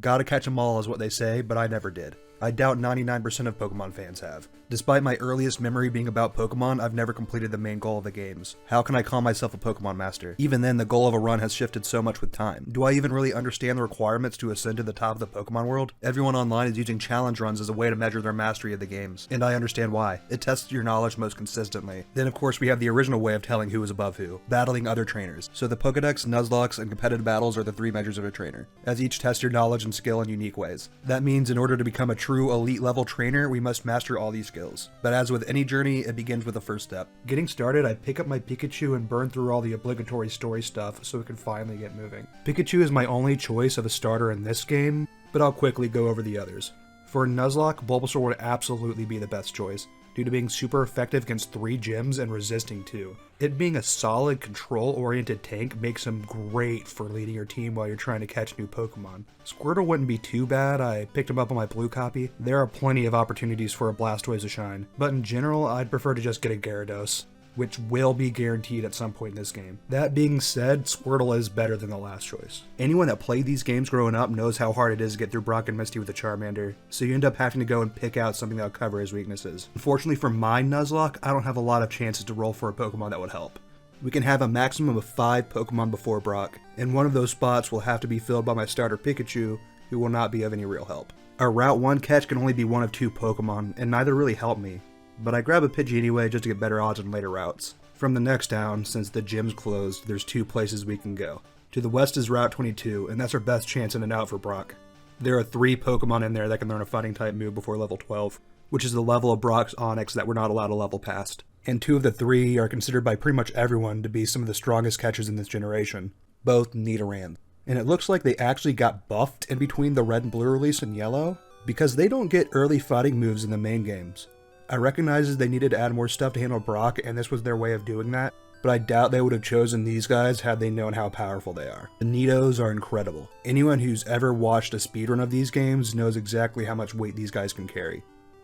Gotta catch 'em all is what they say, but I never did. I doubt 99% of Pokemon fans have. Despite my earliest memory being about Pokemon, I've never completed the main goal of the games. How can I call myself a Pokemon master? Even then, the goal of a run has shifted so much with time. Do I even really understand the requirements to ascend to the top of the Pokemon world? Everyone online is using challenge runs as a way to measure their mastery of the games, and I understand why. It tests your knowledge most consistently. Then of course we have the original way of telling who is above who, battling other trainers. So the Pokedex, Nuzlocke, and competitive battles are the 3 measures of a trainer, as each test your knowledge and skill in unique ways. That means in order to become a true elite level trainer, we must master all these skills. But as with any journey, it begins with the first step. Getting started, I pick up my Pikachu and burn through all the obligatory story stuff so we can finally get moving. Pikachu is my only choice of a starter in this game, but I'll quickly go over the others. For Nuzlocke, Bulbasaur would absolutely be the best choice, due to being super effective against 3 gyms and resisting 2. It being a solid, control-oriented tank makes him great for leading your team while you're trying to catch new Pokemon. Squirtle wouldn't be too bad, I picked him up on my blue copy. There are plenty of opportunities for a Blastoise to shine, but in general, I'd prefer to just get a Gyarados, which will be guaranteed at some point in this game. That being said, Squirtle is better than the last choice. Anyone that played these games growing up knows how hard it is to get through Brock and Misty with a Charmander, so you end up having to go and pick out something that'll cover his weaknesses. Unfortunately for my Nuzlocke, I don't have a lot of chances to roll for a Pokemon that would help. We can have a maximum of 5 Pokemon before Brock, and one of those spots will have to be filled by my starter Pikachu, who will not be of any real help. Our Route 1 catch can only be one of 2 Pokemon, and neither really help me, but I grab a Pidgey anyway just to get better odds on later routes. From the next town, since the gym's closed, there's 2 places we can go. To the west is Route 22, and that's our best chance in and out for Brock. There are 3 Pokemon in there that can learn a fighting type move before level 12, which is the level of Brock's Onix that we're not allowed to level past. And 2 of the 3 are considered by pretty much everyone to be some of the strongest catchers in this generation, both Nidoran. And it looks like they actually got buffed in between the red and blue release and yellow, because they don't get early fighting moves in the main games. I recognize they needed to add more stuff to handle Brock, and this was their way of doing that, but I doubt they would have chosen these guys had they known how powerful they are. The Nidos are incredible. Anyone who's ever watched a speedrun of these games knows exactly how much weight these guys can carry.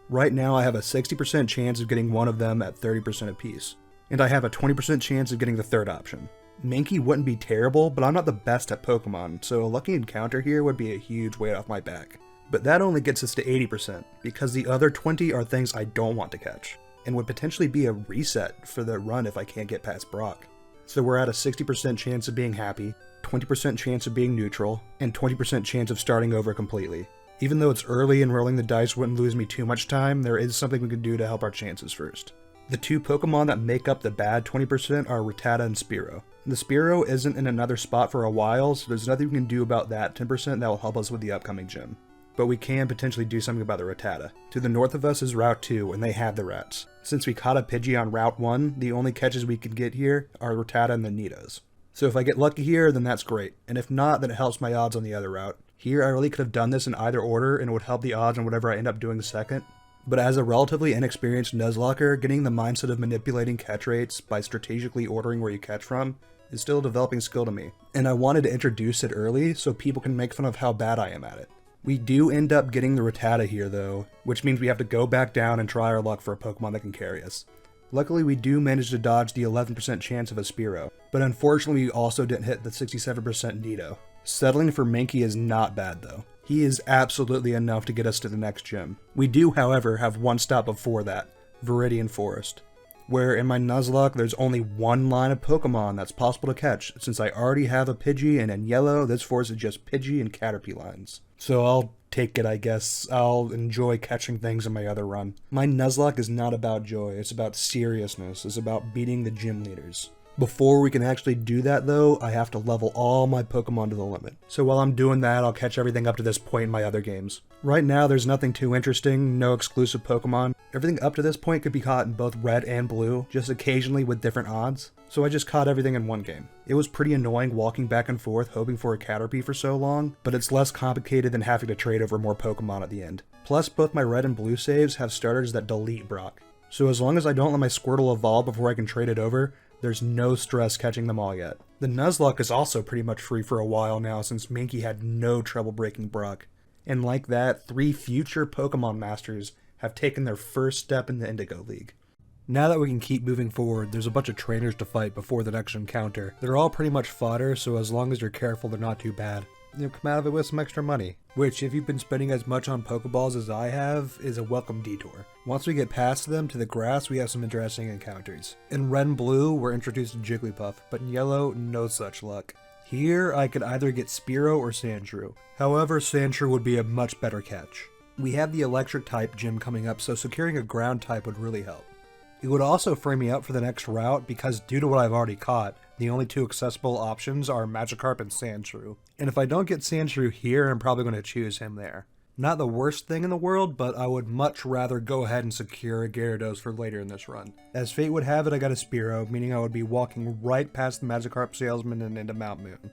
Right now I have a 60% chance of getting one of them at 30% apiece, and I have a 20% chance of getting the third option. Mankey wouldn't be terrible, but I'm not the best at Pokemon, so a lucky encounter here would be a huge weight off my back. But that only gets us to 80%, because the other 20 are things I don't want to catch, and would potentially be a reset for the run if I can't get past Brock. So we're at a 60% chance of being happy, 20% chance of being neutral, and 20% chance of starting over completely. Even though it's early and rolling the dice wouldn't lose me too much time, there is something we can do to help our chances first. The 2 Pokemon that make up the bad 20% are Rattata and Spearow. The Spearow isn't in another spot for a while, so there's nothing we can do about that 10% that will help us with the upcoming gym. But we can potentially do something about the Rattata. To the north of us is Route 2, and they have the rats. Since we caught a Pidgey on Route 1, the only catches we can get here are Rattata and the Nidos. So if I get lucky here, then that's great, and if not, then it helps my odds on the other route. Here I really could have done this in either order, and it would help the odds on whatever I end up doing second. But as a relatively inexperienced Nuzlocker, getting the mindset of manipulating catch rates by strategically ordering where you catch from is still a developing skill to me, and I wanted to introduce it early so people can make fun of how bad I am at it. We do end up getting the Rattata here though, which means we have to go back down and try our luck for a Pokemon that can carry us. Luckily we do manage to dodge the 11% chance of a Spearow, but unfortunately we also didn't hit the 67% Nido. Settling for Mankey is not bad though. He is absolutely enough to get us to the next gym. We do, however, have one stop before that, Viridian Forest, where in my Nuzlocke there's only one line of Pokemon that's possible to catch, since I already have a Pidgey, and in yellow this forest is just Pidgey and Caterpie lines. So I'll take it, I guess. I'll enjoy catching things in my other run. My Nuzlocke is not about joy, it's about seriousness, it's about beating the gym leaders. Before we can actually do that though, I have to level all my Pokemon to the limit. So while I'm doing that, I'll catch everything up to this point in my other games. Right now there's nothing too interesting, no exclusive Pokemon. Everything up to this point could be caught in both red and blue, just occasionally with different odds. So I just caught everything in one game. It was pretty annoying walking back and forth hoping for a Caterpie for so long, but it's less complicated than having to trade over more Pokemon at the end. Plus both my red and blue saves have starters that delete Brock. So as long as I don't let my Squirtle evolve before I can trade it over, there's no stress catching them all yet. The Nuzlocke is also pretty much free for a while now since Mankey had no trouble breaking Brock. And like that, 3 future Pokemon Masters have taken their first step in the Indigo League. Now that we can keep moving forward, there's a bunch of trainers to fight before the next encounter. They're all pretty much fodder, so as long as you're careful, they're not too bad. come out of it with some extra money. Which, if you've been spending as much on Pokeballs as I have, is a welcome detour. Once we get past them to the grass, we have some interesting encounters. In Red and Blue, we're introduced to Jigglypuff, but in Yellow, no such luck. Here, I could either get Spearow or Sandshrew. However, Sandshrew would be a much better catch. We have the Electric type gym coming up, so securing a Ground type would really help. It would also frame me up for the next route because due to what I've already caught, the only two accessible options are Magikarp and Sandshrew. And if I don't get Sandshrew here, I'm probably going to choose him there. Not the worst thing in the world, but I would much rather go ahead and secure a Gyarados for later in this run. As fate would have it, I got a Spearow, meaning I would be walking right past the Magikarp salesman and into Mount Moon.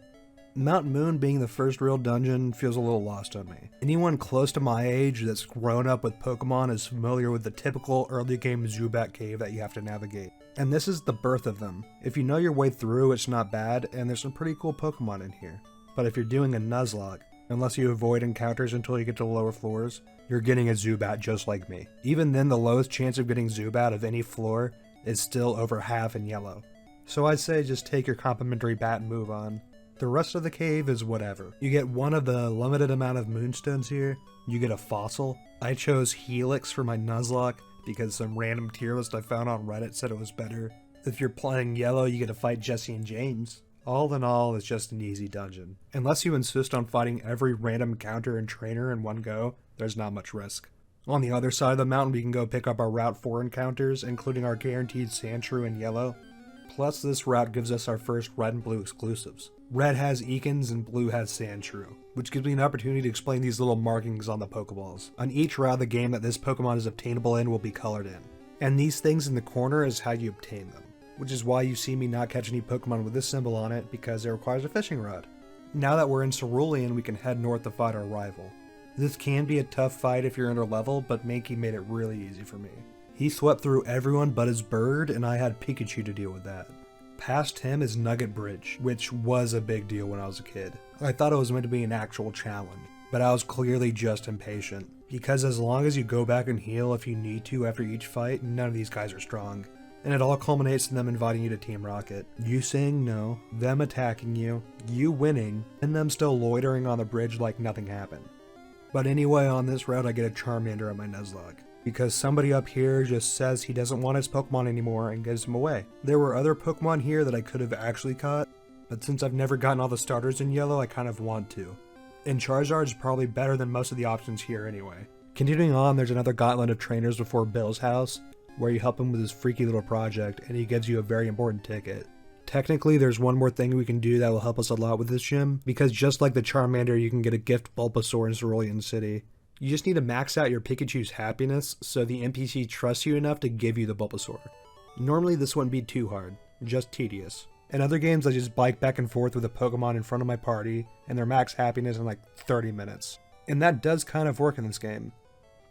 Mount Moon being the first real dungeon feels a little lost on me. Anyone close to my age that's grown up with Pokemon is familiar with the typical early game Zubat cave that you have to navigate. And this is the birth of them. If you know your way through, it's not bad, and there's some pretty cool Pokemon in here. But if you're doing a Nuzlocke, unless you avoid encounters until you get to the lower floors, you're getting a Zubat just like me. Even then, the lowest chance of getting Zubat of any floor is still over half in Yellow. So I'd say just take your complimentary bat and move on. The rest of the cave is whatever. You get one of the limited amount of moonstones here, you get a fossil. I chose Helix for my Nuzlocke because some random tier list I found on Reddit said it was better. If you're playing Yellow, you get to fight Jesse and James. All in all, it's just an easy dungeon. Unless you insist on fighting every random encounter and trainer in one go, there's not much risk. On the other side of the mountain, we can go pick up our Route 4 encounters, including our guaranteed Sandshrew and Yellow. Plus, this route gives us our first Red and Blue exclusives. Red has Ekans and Blue has Sandshrew, which gives me an opportunity to explain these little markings on the Pokeballs. On each route of the game that this Pokemon is obtainable in will be colored in. And these things in the corner is how you obtain them, which is why you see me not catch any Pokemon with this symbol on it because it requires a fishing rod. Now that we're in Cerulean, we can head north to fight our rival. This can be a tough fight if you're under level, but Mankey made it really easy for me. He swept through everyone but his bird, and I had Pikachu to deal with that. Past him is Nugget Bridge, which was a big deal when I was a kid. I thought it was meant to be an actual challenge, but I was clearly just impatient. Because as long as you go back and heal if you need to after each fight, none of these guys are strong. And it all culminates in them inviting you to Team Rocket. You saying no, them attacking you winning, and them still loitering on the bridge like nothing happened. But anyway, on this route I get a Charmander at my Nuzlocke, because somebody up here just says he doesn't want his Pokemon anymore and gives him away. There were other Pokemon here that I could have actually caught, but since I've never gotten all the starters in Yellow, I kind of want to. And Charizard is probably better than most of the options here anyway. Continuing on, there's another gauntlet of trainers before Bill's house, where you help him with his freaky little project, and he gives you a very important ticket. Technically, there's one more thing we can do that will help us a lot with this gym, because just like the Charmander, you can get a gift Bulbasaur in Cerulean City. You just need to max out your Pikachu's happiness so the NPC trusts you enough to give you the Bulbasaur. Normally this wouldn't be too hard, just tedious. In other games I just bike back and forth with a Pokemon in front of my party and their max happiness in like 30 minutes. And that does kind of work in this game.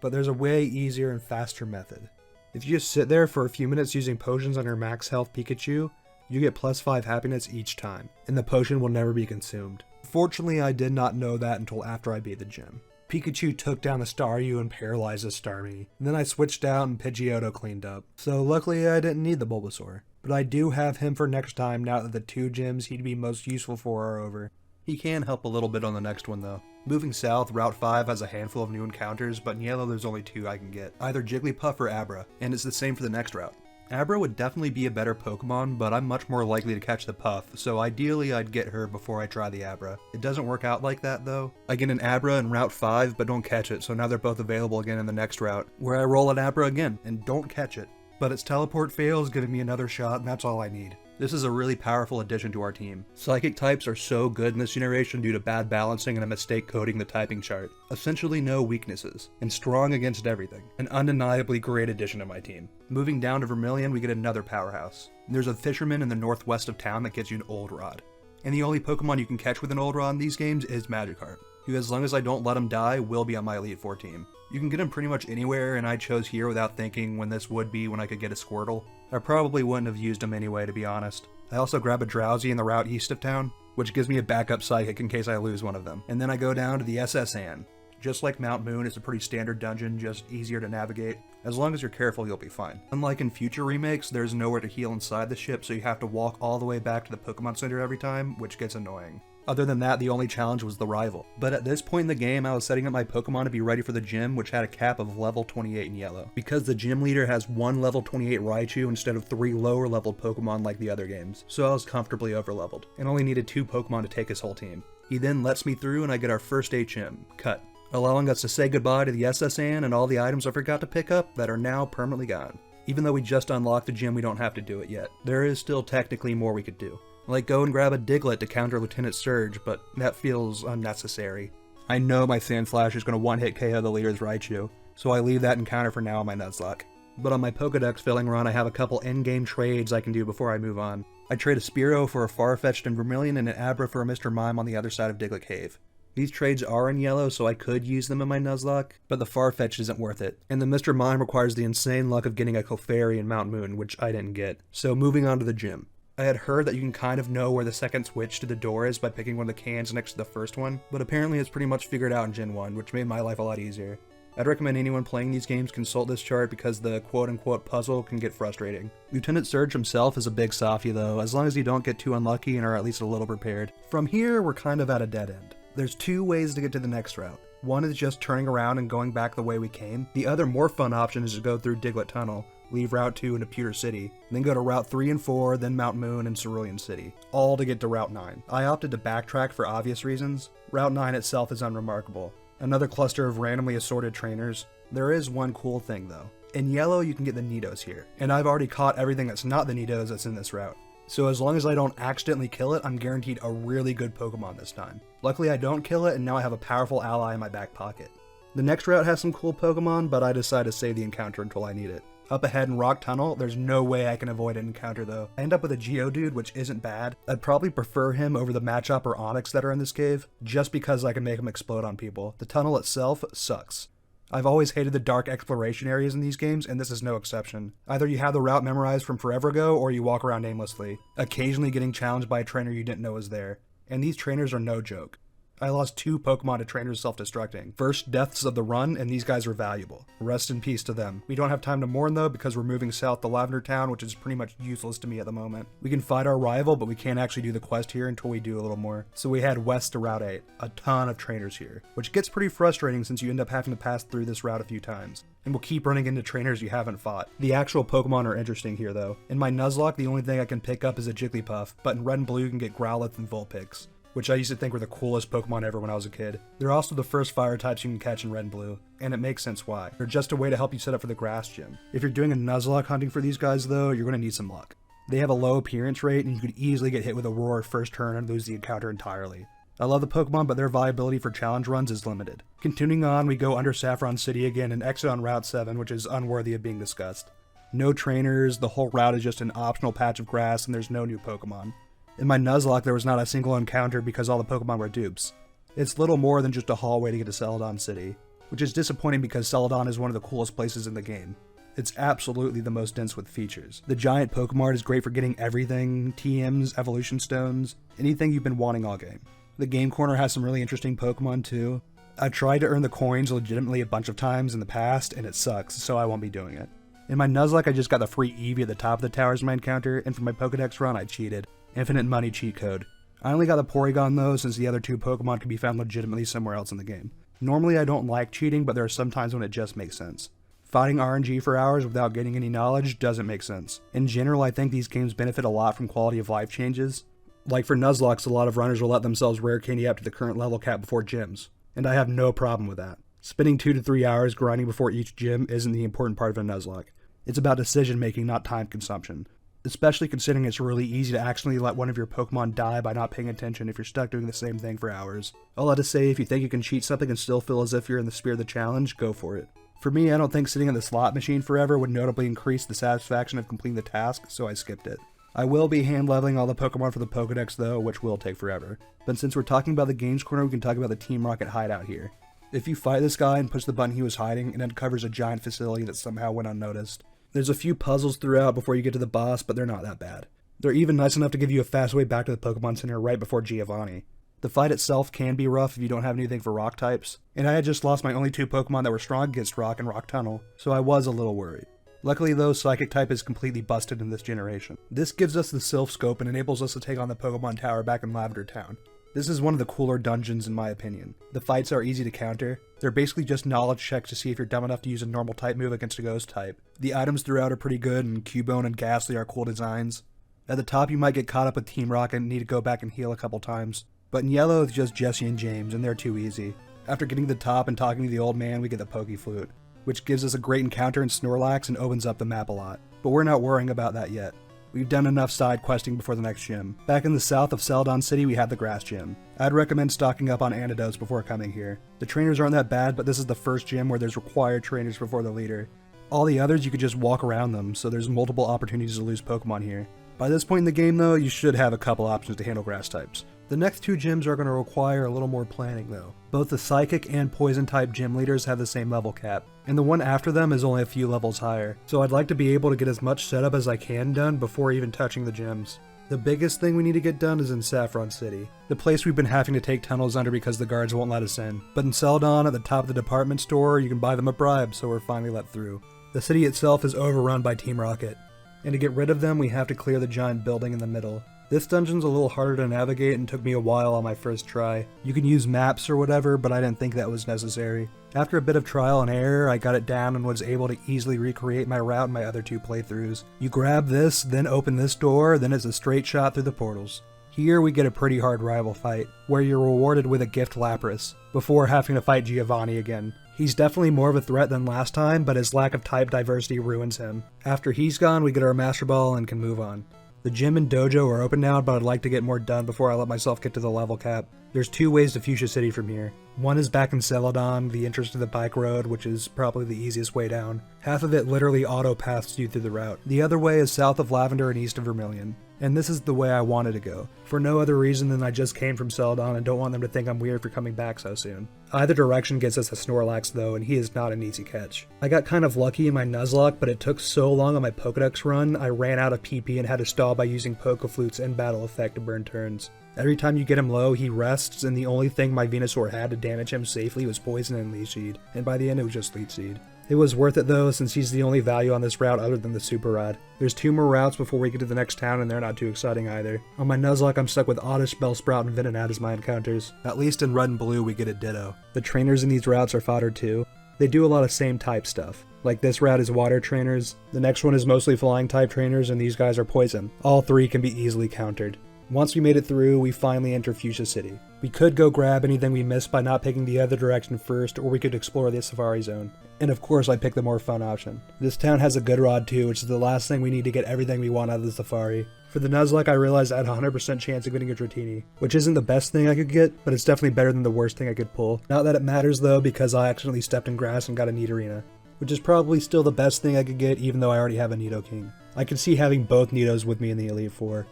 But there's a way easier and faster method. If you just sit there for a few minutes using potions on your max health Pikachu, you get +5 happiness each time, and the potion will never be consumed. Fortunately, I did not know that until after I beat the gym. Pikachu took down the Staryu and paralyzed the Starmie, and then I switched out and Pidgeotto cleaned up. So luckily I didn't need the Bulbasaur. But I do have him for next time now that the 2 gyms he'd be most useful for are over. He can help a little bit on the next one though. Moving south, Route 5 has a handful of new encounters, but in Yellow there's only 2 I can get. Either Jigglypuff or Abra, and it's the same for the next route. Abra would definitely be a better Pokemon, but I'm much more likely to catch the Puff, so ideally I'd get her before I try the Abra. It doesn't work out like that though. I get an Abra in Route 5, but don't catch it, so now they're both available again in the next route, where I roll an Abra again, and don't catch it. But its teleport fails, giving me another shot, and that's all I need. This is a really powerful addition to our team. Psychic types are so good in this generation due to bad balancing and a mistake coding the typing chart. Essentially no weaknesses, and strong against everything. An undeniably great addition to my team. Moving down to Vermilion, we get another powerhouse. There's a fisherman in the northwest of town that gets you an Old Rod. And the only Pokemon you can catch with an Old Rod in these games is Magikarp, who as long as I don't let him die, will be on my Elite Four team. You can get him pretty much anywhere, and I chose here without thinking when this would be when I could get a Squirtle. I probably wouldn't have used him anyway, to be honest. I also grab a Drowsy in the route east of town, which gives me a backup Psychic in case I lose one of them. And then I go down to the SS Anne. Just like Mount Moon, it's a pretty standard dungeon, just easier to navigate. As long as you're careful, you'll be fine. Unlike in future remakes, there's nowhere to heal inside the ship, so you have to walk all the way back to the Pokemon Center every time, which gets annoying. Other than that, the only challenge was the rival. But at this point in the game, I was setting up my Pokemon to be ready for the gym, which had a cap of level 28 in yellow, because the gym leader has one level 28 Raichu instead of 3 lower leveled Pokemon like the other games, so I was comfortably over leveled, and only needed 2 Pokemon to take his whole team. He then lets me through and I get our first HM, Cut, allowing us to say goodbye to the SS Anne and all the items I forgot to pick up that are now permanently gone. Even though we just unlocked the gym, we don't have to do it yet. There is still technically more we could do. Like go and grab a Diglett to counter Lieutenant Surge, but that feels unnecessary. I know my Sandslash is going to one-hit KO the leader's Raichu, so I leave that encounter for now on my Nuzlocke. But on my Pokedex filling run, I have a couple endgame trades I can do before I move on. I trade a Spearow for a Farfetch'd and Vermilion and an Abra for a Mr. Mime on the other side of Diglett Cave. These trades are in yellow, so I could use them in my Nuzlocke, but the Farfetch'd isn't worth it, and the Mr. Mime requires the insane luck of getting a Clefairy in Mount Moon, which I didn't get. So moving on to the gym. I had heard that you can kind of know where the second switch to the door is by picking one of the cans next to the first one, but apparently it's pretty much figured out in Gen 1, which made my life a lot easier. I'd recommend anyone playing these games consult this chart because the quote-unquote puzzle can get frustrating. Lieutenant Surge himself is a big softie though, as long as you don't get too unlucky and are at least a little prepared. From here, we're kind of at a dead end. There's 2 ways to get to the next route. One is just turning around and going back the way we came. The other more fun option is to go through Diglett Tunnel, leave Route 2 into Pewter City, then go to Route 3 and 4, then Mount Moon and Cerulean City, all to get to Route 9. I opted to backtrack for obvious reasons. Route 9 itself is unremarkable. Another cluster of randomly assorted trainers. There is one cool thing though. In yellow you can get the Nidos here, and I've already caught everything that's not the Nidos that's in this route. So as long as I don't accidentally kill it, I'm guaranteed a really good Pokemon this time. Luckily I don't kill it, and now I have a powerful ally in my back pocket. The next route has some cool Pokemon, but I decided to save the encounter until I need it. Up ahead in Rock Tunnel, there's no way I can avoid an encounter though. I end up with a Geodude, which isn't bad. I'd probably prefer him over the Machop or Onix that are in this cave, just because I can make him explode on people. The tunnel itself sucks. I've always hated the dark exploration areas in these games, and this is no exception. Either you have the route memorized from forever ago, or you walk around aimlessly, occasionally getting challenged by a trainer you didn't know was there. And these trainers are no joke. I lost 2 Pokemon to trainers self-destructing. First deaths of the run, and these guys are valuable. Rest in peace to them. We don't have time to mourn though, because we're moving south to Lavender Town, which is pretty much useless to me at the moment. We can fight our rival, but we can't actually do the quest here until we do a little more. So we head west to Route 8. A ton of trainers here, which gets pretty frustrating since you end up having to pass through this route a few times. And we'll keep running into trainers you haven't fought. The actual Pokemon are interesting here though. In my Nuzlocke, the only thing I can pick up is a Jigglypuff, but in Red and Blue you can get Growlithe and Vulpix, which I used to think were the coolest Pokemon ever when I was a kid. They're also the first fire types you can catch in Red and Blue, and it makes sense why. They're just a way to help you set up for the grass gym. If you're doing a Nuzlocke hunting for these guys though, you're going to need some luck. They have a low appearance rate, and you could easily get hit with a Roar first turn and lose the encounter entirely. I love the Pokemon, but their viability for challenge runs is limited. Continuing on, we go under Saffron City again and exit on Route 7, which is unworthy of being discussed. No trainers, the whole route is just an optional patch of grass, and there's no new Pokemon. In my Nuzlocke, there was not a single encounter because all the Pokemon were dupes. It's little more than just a hallway to get to Celadon City, which is disappointing because Celadon is one of the coolest places in the game. It's absolutely the most dense with features. The giant Pokemart is great for getting everything, TMs, evolution stones, anything you've been wanting all game. The game corner has some really interesting Pokemon too. I've tried to earn the coins legitimately a bunch of times in the past, and it sucks, so I won't be doing it. In my Nuzlocke, I just got the free Eevee at the top of the tower as my encounter, and for my Pokedex run, I cheated. Infinite money cheat code. I only got the Porygon though, since the other 2 Pokemon can be found legitimately somewhere else in the game. Normally I don't like cheating, but there are some times when it just makes sense. Fighting RNG for hours without getting any knowledge doesn't make sense. In general, I think these games benefit a lot from quality of life changes. Like for Nuzlocke, a lot of runners will let themselves rare candy up to the current level cap before gyms, and I have no problem with that. Spending 2 to 3 hours grinding before each gym isn't the important part of a Nuzlocke. It's about decision making, not time consumption. Especially considering it's really easy to accidentally let one of your Pokemon die by not paying attention if you're stuck doing the same thing for hours. All that to say, if you think you can cheat something and still feel as if you're in the spirit of the challenge, go for it. For me, I don't think sitting in the slot machine forever would notably increase the satisfaction of completing the task, so I skipped it. I will be hand leveling all the Pokemon for the Pokedex though, which will take forever. But since we're talking about the games corner, we can talk about the Team Rocket hideout here. If you fight this guy and push the button he was hiding, it uncovers a giant facility that somehow went unnoticed. There's a few puzzles throughout before you get to the boss, but they're not that bad. They're even nice enough to give you a fast way back to the Pokemon Center right before Giovanni. The fight itself can be rough if you don't have anything for rock types, and I had just lost my only 2 Pokemon that were strong against rock in Rock Tunnel, so I was a little worried. Luckily though, Psychic type is completely busted in this generation. This gives us the Sylph Scope and enables us to take on the Pokemon Tower back in Lavender Town. This is one of the cooler dungeons in my opinion. The fights are easy to counter. They're basically just knowledge checks to see if you're dumb enough to use a normal type move against a ghost type. The items throughout are pretty good, and Cubone and Ghastly are cool designs. At the top you might get caught up with Team Rocket and need to go back and heal a couple times. But in yellow it's just Jesse and James, and they're too easy. After getting to the top and talking to the old man, we get the Poke Flute, which gives us a great encounter in Snorlax and opens up the map a lot. But we're not worrying about that yet. We've done enough side questing before the next gym. Back in the south of Celadon City, we have the Grass Gym. I'd recommend stocking up on antidotes before coming here. The trainers aren't that bad, but this is the first gym where there's required trainers before the leader. All the others, you could just walk around them, so there's multiple opportunities to lose Pokemon here. By this point in the game though, you should have a couple options to handle grass types. The next two gyms are going to require a little more planning though. Both the Psychic and Poison type gym leaders have the same level cap, and the one after them is only a few levels higher, so I'd like to be able to get as much setup as I can done before even touching the gyms. The biggest thing we need to get done is in Saffron City, the place we've been having to take tunnels under because the guards won't let us in. But in Celadon, at the top of the department store, you can buy them a bribe, so we're finally let through. The city itself is overrun by Team Rocket, and to get rid of them we have to clear the giant building in the middle. This dungeon's a little harder to navigate and took me a while on my first try. You can use maps or whatever, but I didn't think that was necessary. After a bit of trial and error, I got it down and was able to easily recreate my route in my other two playthroughs. You grab this, then open this door, then it's a straight shot through the portals. Here we get a pretty hard rival fight, where you're rewarded with a gift Lapras, before having to fight Giovanni again. He's definitely more of a threat than last time, but his lack of type diversity ruins him. After he's gone, we get our Master Ball and can move on. The gym and dojo are open now, but I'd like to get more done before I let myself get to the level cap. There's two ways to Fuchsia City from here. One is back in Celadon, the entrance to the bike road, which is probably the easiest way down. Half of it literally auto-paths you through the route. The other way is south of Lavender and east of Vermilion. And this is the way I wanted to go, for no other reason than I just came from Celadon and don't want them to think I'm weird for coming back so soon. Either direction gets us a Snorlax though, and he is not an easy catch. I got kind of lucky in my Nuzlocke, but it took so long on my Pokedex run, I ran out of PP and had to stall by using Pokeflute's end battle effect to burn turns. Every time you get him low, he rests, and the only thing my Venusaur had to damage him safely was Poison and Leech Seed, and by the end it was just Leech Seed. It was worth it though, since he's the only value on this route other than the Super Rod. There's two more routes before we get to the next town, and they're not too exciting either. On my Nuzlocke, I'm stuck with Oddish, Bellsprout, and Venonat as my encounters. At least in Red and Blue, we get a Ditto. The trainers in these routes are fodder too. They do a lot of same type stuff. Like this route is water trainers, the next one is mostly flying type trainers, and these guys are poison. All three can be easily countered. Once we made it through, we finally enter Fuchsia City. We could go grab anything we missed by not picking the other direction first, or we could explore the Safari Zone. And of course I picked the more fun option. This town has a good rod too, which is the last thing we need to get everything we want out of the Safari. For the Nuzlocke, I realized I had a 100% chance of getting a Dratini, which isn't the best thing I could get, but it's definitely better than the worst thing I could pull. Not that it matters though, because I accidentally stepped in grass and got a Nidorina, which is probably still the best thing I could get even though I already have a Nidoking. I could see having both Nidos with me in the Elite Four.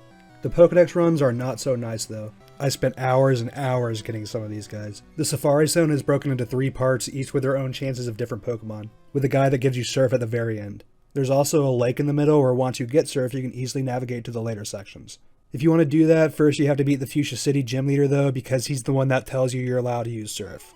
The Pokedex runs are not so nice though. I spent hours and hours getting some of these guys. The Safari Zone is broken into 3 parts, each with their own chances of different Pokemon, with a guy that gives you Surf at the very end. There's also a lake in the middle where once you get Surf, you can easily navigate to the later sections. If you want to do that, first you have to beat the Fuchsia City gym leader though, because he's the one that tells you you're allowed to use Surf.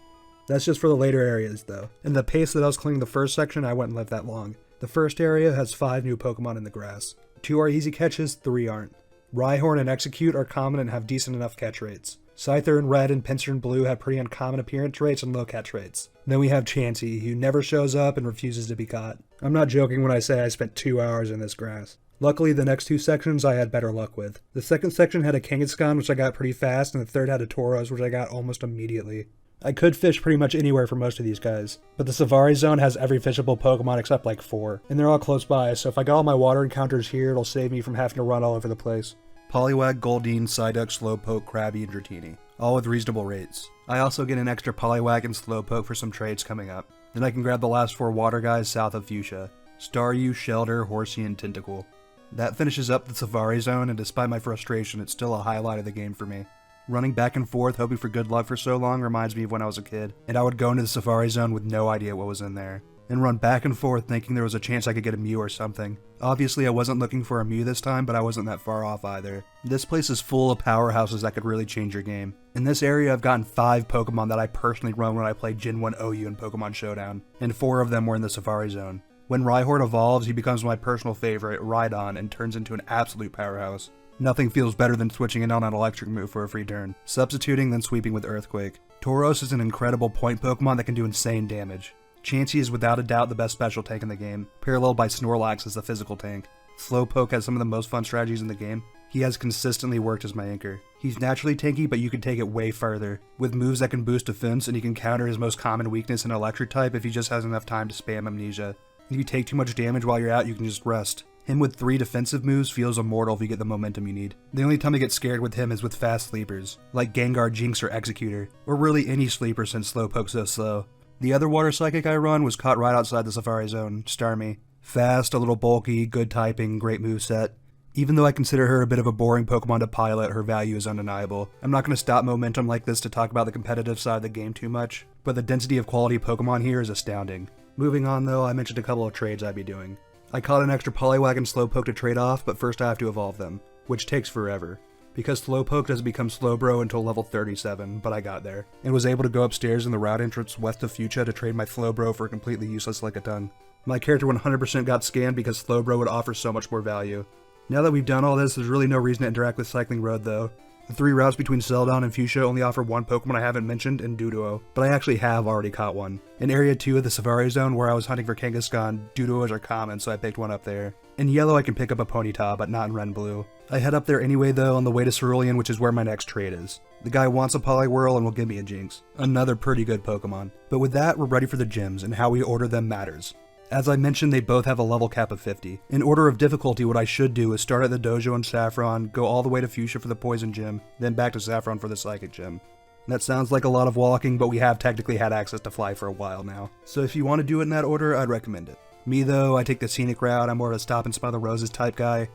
That's just for the later areas though. In the pace that I was clearing the first section, I wouldn't live that long. The first area has 5 new Pokemon in the grass. 2 are easy catches, 3 aren't. Rhyhorn and Execute are common and have decent enough catch rates. Scyther in Red and Pinsir in Blue have pretty uncommon appearance rates and low catch rates. Then we have Chansey, who never shows up and refuses to be caught. I'm not joking when I say I spent 2 hours in this grass. Luckily, the next 2 sections I had better luck with. The second section had a Kangaskhan, which I got pretty fast, and the third had a Tauros, which I got almost immediately. I could fish pretty much anywhere for most of these guys, but the Safari Zone has every fishable Pokemon except like 4, and they're all close by, so if I got all my water encounters here, it'll save me from having to run all over the place. Poliwag, Goldeen, Psyduck, Slowpoke, Krabby, and Dratini, all with reasonable rates. I also get an extra Poliwag and Slowpoke for some trades coming up. Then I can grab the last 4 water guys south of Fuchsia: Staryu, Shelder, Horsey, and Tentacool. That finishes up the Safari Zone, and despite my frustration, it's still a highlight of the game for me. Running back and forth hoping for good luck for so long reminds me of when I was a kid, and I would go into the Safari Zone with no idea what was in there, and run back and forth thinking there was a chance I could get a Mew or something. Obviously I wasn't looking for a Mew this time, but I wasn't that far off either. This place is full of powerhouses that could really change your game. In this area I've gotten 5 Pokemon that I personally run when I played Gen 1 OU in Pokemon Showdown, and 4 of them were in the Safari Zone. When Rhyhorn evolves, he becomes my personal favorite, Rhydon, and turns into an absolute powerhouse. Nothing feels better than switching in on an electric move for a free turn, substituting then sweeping with Earthquake. Tauros is an incredible point Pokemon that can do insane damage. Chansey is without a doubt the best special tank in the game, paralleled by Snorlax as the physical tank. Slowpoke has some of the most fun strategies in the game. He has consistently worked as my anchor. He's naturally tanky, but you can take it way further, with moves that can boost defense, and he can counter his most common weakness in electric type if he just has enough time to spam Amnesia. If you take too much damage while you're out, you can just rest. Him with 3 defensive moves feels immortal if you get the momentum you need. The only time I get scared with him is with fast sleepers, like Gengar, Jinx, or Executor, or really any sleeper since Slowpoke's so slow. The other water psychic I run was caught right outside the Safari Zone, Starmie. Fast, a little bulky, good typing, great moveset. Even though I consider her a bit of a boring Pokemon to pilot, her value is undeniable. I'm not going to stop momentum like this to talk about the competitive side of the game too much, but the density of quality Pokemon here is astounding. Moving on though, I mentioned a couple of trades I'd be doing. I caught an extra Poliwag and Slowpoke to trade off, but first I have to evolve them, which takes forever. Because Slowpoke doesn't become Slowbro until level 37, but I got there, and was able to go upstairs in the route entrance west of Fuchsia to trade my Slowbro for a completely useless Lickitung. My character 100% got scanned because Slowbro would offer so much more value. Now that we've done all this, there's really no reason to interact with Cycling Road though. The 3 routes between Celadon and Fuchsia only offer one Pokemon I haven't mentioned in Doduo, but I actually have already caught one. In Area 2 of the Safari Zone where I was hunting for Kangaskhan, Doduos are common, so I picked one up there. In Yellow I can pick up a Ponyta, but not in Red and Blue. I head up there anyway though on the way to Cerulean, which is where my next trade is. The guy wants a Poliwhirl and will give me a Jinx. Another pretty good Pokemon. But with that, we're ready for the gyms, and how we order them matters. As I mentioned, they both have a level cap of 50. In order of difficulty, what I should do is start at the Dojo in Saffron, go all the way to Fuchsia for the Poison Gym, then back to Saffron for the Psychic Gym. That sounds like a lot of walking, but we have technically had access to fly for a while now. So if you want to do it in that order, I'd recommend it. Me though, I take the scenic route, I'm more of a stop and smell the roses type guy.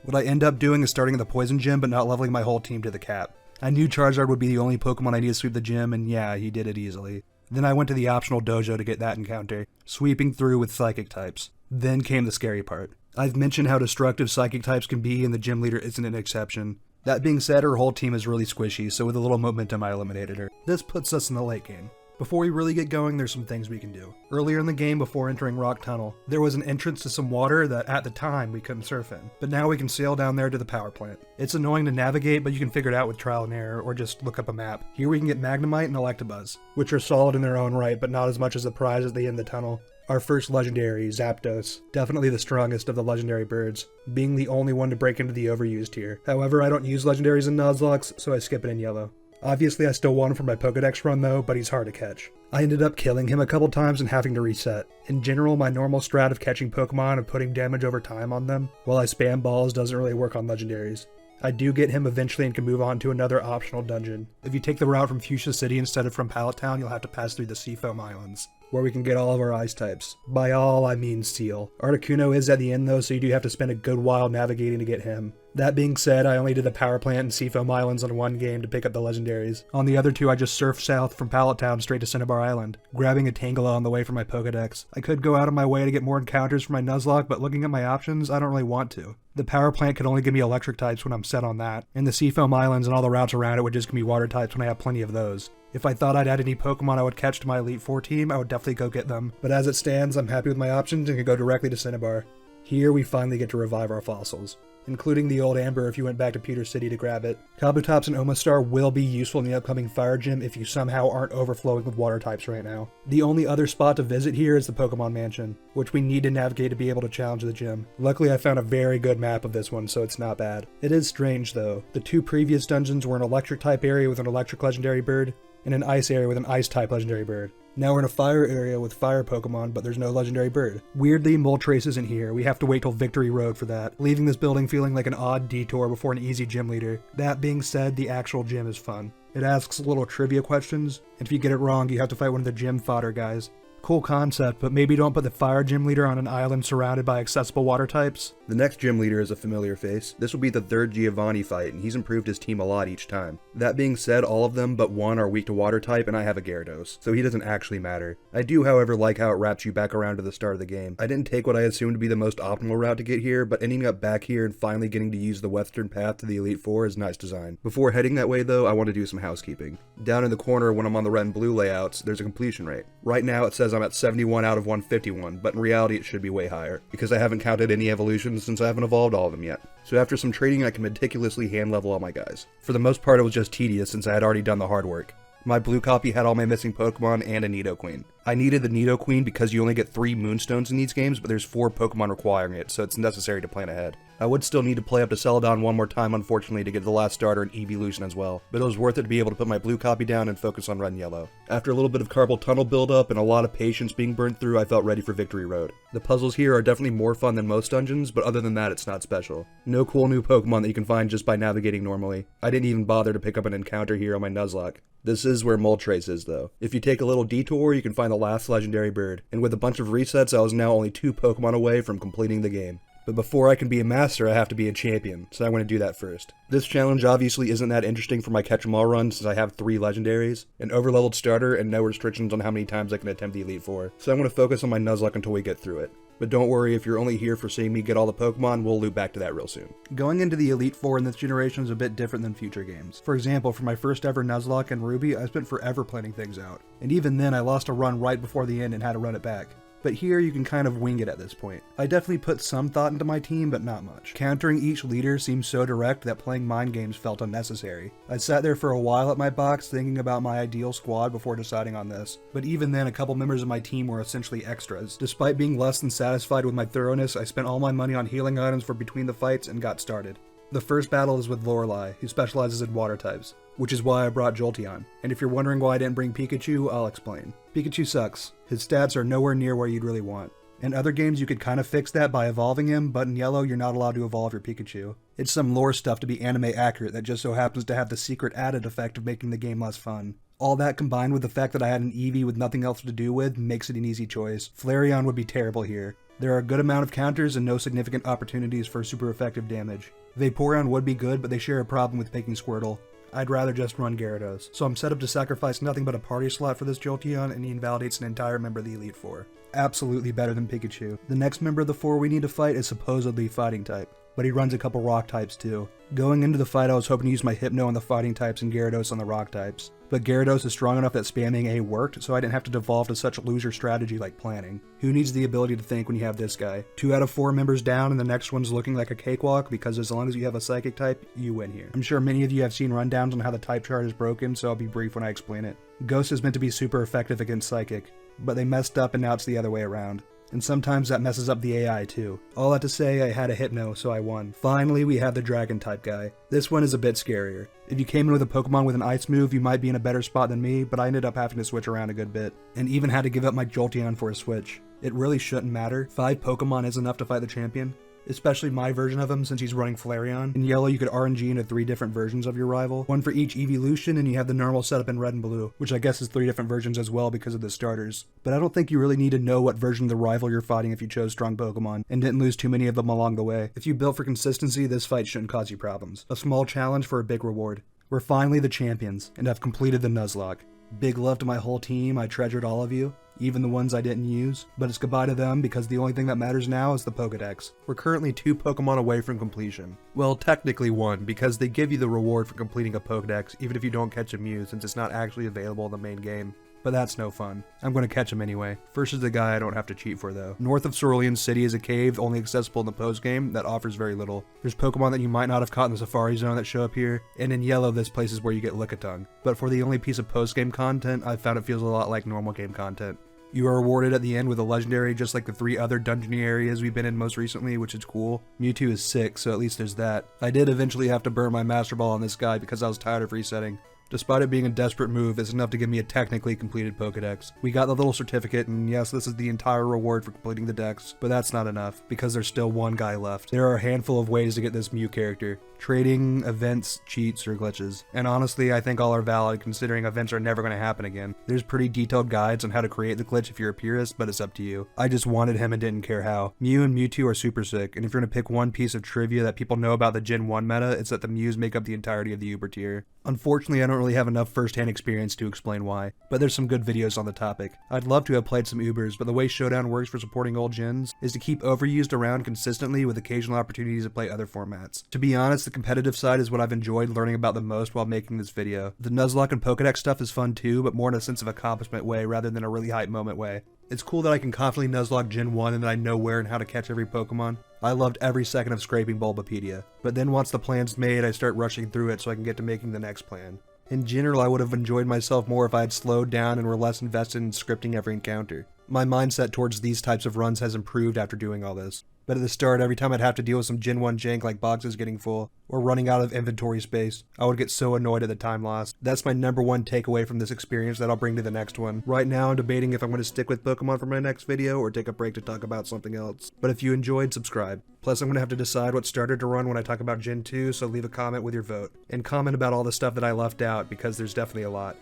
What I end up doing is starting at the Poison Gym, but not leveling my whole team to the cap. I knew Charizard would be the only Pokemon I need to sweep the gym, and yeah, he did it easily. Then I went to the optional dojo to get that encounter, sweeping through with psychic types. Then came the scary part. I've mentioned how destructive psychic types can be, and the gym leader isn't an exception. That being said, her whole team is really squishy, so with a little momentum I eliminated her. This puts us in the late game. Before we really get going, there's some things we can do. Earlier in the game, before entering Rock Tunnel, there was an entrance to some water that at the time we couldn't surf in, but now we can sail down there to the power plant. It's annoying to navigate, but you can figure it out with trial and error, or just look up a map. Here we can get Magnemite and Electabuzz, which are solid in their own right, but not as much as the prize at the end of the tunnel. Our first legendary, Zapdos, definitely the strongest of the legendary birds, being the only one to break into the overused tier. However, I don't use legendaries in Nuzlocke, so I skip it in yellow. Obviously I still want him for my Pokedex run though, but he's hard to catch. I ended up killing him a couple times and having to reset. In general, my normal strat of catching Pokemon and putting damage over time on them, while I spam balls, doesn't really work on legendaries. I do get him eventually and can move on to another optional dungeon. If you take the route from Fuchsia City instead of from Pallet Town, you'll have to pass through the Seafoam Islands, where we can get all of our ice types. By all, I mean Seal. Articuno is at the end though, so you do have to spend a good while navigating to get him. That being said, I only did the Power Plant and Seafoam Islands on one game to pick up the legendaries. On the other two, I just surfed south from Pallet Town straight to Cinnabar Island, grabbing a Tangela on the way for my Pokedex. I could go out of my way to get more encounters for my Nuzlocke, but looking at my options, I don't really want to. The Power Plant could only give me electric types when I'm set on that, and the Seafoam Islands and all the routes around it would just give me water types when I have plenty of those. If I thought I'd add any Pokemon I would catch to my Elite Four team, I would definitely go get them. But as it stands, I'm happy with my options and can go directly to Cinnabar. Here we finally get to revive our fossils, including the old Amber if you went back to Pewter City to grab it. Kabutops and Omastar will be useful in the upcoming Fire Gym if you somehow aren't overflowing with water types right now. The only other spot to visit here is the Pokemon Mansion, which we need to navigate to be able to challenge the gym. Luckily I found a very good map of this one, so it's not bad. It is strange though. The two previous dungeons were an electric type area with an electric legendary bird, and an ice area with an ice type legendary bird. Now we're in a fire area with fire Pokemon, but there's no legendary bird. Weirdly, Moltres isn't here. We have to wait till Victory Road for that, leaving this building feeling like an odd detour before an easy gym leader. That being said, the actual gym is fun. It asks little trivia questions, and if you get it wrong, you have to fight one of the gym fodder guys. Cool concept, but maybe don't put the fire gym leader on an island surrounded by accessible water types. The next gym leader is a familiar face. This will be the third Giovanni fight, and he's improved his team a lot each time. That being said, all of them but one are weak to water type, and I have a Gyarados, so he doesn't actually matter. I do, however, like how it wraps you back around to the start of the game. I didn't take what I assumed to be the most optimal route to get here, but ending up back here and finally getting to use the western path to the Elite Four is nice design. Before heading that way though, I want to do some housekeeping. Down in the corner when I'm on the red and blue layouts, there's a completion rate. Right now it says says I'm at 71 out of 151, but in reality it should be way higher, because I haven't counted any evolutions since I haven't evolved all of them yet. So after some trading, I can meticulously hand level all my guys. For the most part, it was just tedious since I had already done the hard work. My blue copy had all my missing Pokemon and a Nidoqueen. I needed the Nidoqueen because you only get 3 Moonstones in these games, but there's 4 Pokemon requiring it, so it's necessary to plan ahead. I would still need to play up to Celadon one more time, unfortunately, to get the last starter and Evolution as well, but it was worth it to be able to put my blue copy down and focus on red and yellow. After a little bit of carpal tunnel buildup and a lot of patience being burned through, I felt ready for Victory Road. The puzzles here are definitely more fun than most dungeons, but other than that, it's not special. No cool new Pokemon that you can find just by navigating normally. I didn't even bother to pick up an encounter here on my Nuzlocke. This is where Moltres is, though. If you take a little detour, you can find the last legendary bird, and with a bunch of resets, I was now only 2 Pokemon away from completing the game. But before I can be a master, I have to be a champion, so I want to do that first. This challenge obviously isn't that interesting for my catch-em-all run since I have 3 legendaries, an overleveled starter, and no restrictions on how many times I can attempt the Elite Four, so I want to focus on my Nuzlocke until we get through it. But don't worry, if you're only here for seeing me get all the Pokemon, we'll loop back to that real soon. Going into the Elite Four in this generation is a bit different than future games. For example, for my first ever Nuzlocke and Ruby, I spent forever planning things out. And even then, I lost a run right before the end and had to run it back. But here you can kind of wing it at this point. I definitely put some thought into my team, but not much. Countering each leader seemed so direct that playing mind games felt unnecessary. I sat there for a while at my box thinking about my ideal squad before deciding on this, but even then a couple members of my team were essentially extras. Despite being less than satisfied with my thoroughness, I spent all my money on healing items for between the fights and got started. The first battle is with Lorelei, who specializes in water types, which is why I brought Jolteon. And if you're wondering why I didn't bring Pikachu, I'll explain. Pikachu sucks. His stats are nowhere near where you'd really want. In other games you could kind of fix that by evolving him, but in Yellow you're not allowed to evolve your Pikachu. It's some lore stuff to be anime accurate that just so happens to have the secret added effect of making the game less fun. All that combined with the fact that I had an Eevee with nothing else to do with makes it an easy choice. Flareon would be terrible here. There are a good amount of counters and no significant opportunities for super effective damage. Vaporeon would be good, but they share a problem with picking Squirtle. I'd rather just run Gyarados, so I'm set up to sacrifice nothing but a party slot for this Jolteon, and he invalidates an entire member of the Elite Four. Absolutely better than Pikachu. The next member of the 4 we need to fight is supposedly Fighting type, but he runs a couple Rock types too. Going into the fight I was hoping to use my Hypno on the Fighting types and Gyarados on the Rock types, but Gyarados is strong enough that spamming A worked, so I didn't have to devolve to such a loser strategy like planning. Who needs the ability to think when you have this guy? 2 out of 4 members down and the next one's looking like a cakewalk because as long as you have a Psychic type, you win here. I'm sure many of you have seen rundowns on how the type chart is broken, so I'll be brief when I explain it. Ghost is meant to be super effective against Psychic, but they messed up and now it's the other way around. And sometimes that messes up the AI too. All that to say, I had a Hypno, so I won. Finally, we have the Dragon type guy. This one is a bit scarier. If you came in with a Pokemon with an Ice move, you might be in a better spot than me, but I ended up having to switch around a good bit, and even had to give up my Jolteon for a switch. It really shouldn't matter. 5 Pokemon is enough to fight the champion. Especially my version of him since he's running Flareon. In Yellow you could RNG into 3 different versions of your rival, 1 for each evolution, and you have the normal setup in Red and Blue, which I guess is 3 different versions as well because of the starters. But I don't think you really need to know what version of the rival you're fighting if you chose strong Pokemon, and didn't lose too many of them along the way. If you built for consistency, this fight shouldn't cause you problems. A small challenge for a big reward. We're finally the champions, and I've completed the Nuzlocke. Big love to my whole team, I treasured all of you. Even the ones I didn't use, but it's goodbye to them because the only thing that matters now is the Pokedex. We're currently 2 Pokemon away from completion. Well, technically 1, because they give you the reward for completing a Pokedex even if you don't catch a Mew since it's not actually available in the main game. But that's no fun. I'm gonna catch him anyway. First is the guy I don't have to cheat for though. North of Cerulean City is a cave only accessible in the post-game that offers very little. There's Pokemon that you might not have caught in the Safari Zone that show up here, and in Yellow this place is where you get Lickitung. But for the only piece of post-game content, I found it feels a lot like normal game content. You are rewarded at the end with a legendary just like the 3 other dungeony areas we've been in most recently, which is cool. Mewtwo is sick, so at least there's that. I did eventually have to burn my Master Ball on this guy because I was tired of resetting. Despite it being a desperate move, it's enough to give me a technically completed Pokedex. We got the little certificate, and yes, this is the entire reward for completing the dex, but that's not enough, because there's still 1 guy left. There are a handful of ways to get this Mew character. Trading, events, cheats, or glitches. And honestly, I think all are valid considering events are never going to happen again. There's pretty detailed guides on how to create the glitch if you're a purist, but it's up to you. I just wanted him and didn't care how. Mew and Mewtwo are super sick, and if you're going to pick one piece of trivia that people know about the Gen 1 meta, it's that the Mews make up the entirety of the Uber tier. Unfortunately, I don't really have enough first-hand experience to explain why, but there's some good videos on the topic. I'd love to have played some Ubers, but the way Showdown works for supporting old gens is to keep overused around consistently with occasional opportunities to play other formats. To be honest, the competitive side is what I've enjoyed learning about the most while making this video. The Nuzlocke and Pokedex stuff is fun too, but more in a sense of accomplishment way rather than a really hype moment way. It's cool that I can confidently Nuzlocke Gen 1 and that I know where and how to catch every Pokemon. I loved every second of scraping Bulbapedia, but then once the plan's made, I start rushing through it so I can get to making the next plan. In general, I would have enjoyed myself more if I had slowed down and were less invested in scripting every encounter. My mindset towards these types of runs has improved after doing all this. But at the start, every time I'd have to deal with some Gen 1 jank like boxes getting full, or running out of inventory space, I would get so annoyed at the time lost. That's my number one takeaway from this experience that I'll bring to the next one. Right now, I'm debating if I'm going to stick with Pokemon for my next video or take a break to talk about something else. But if you enjoyed, subscribe. Plus, I'm going to have to decide what starter to run when I talk about Gen 2, so leave a comment with your vote. And comment about all the stuff that I left out, because there's definitely a lot.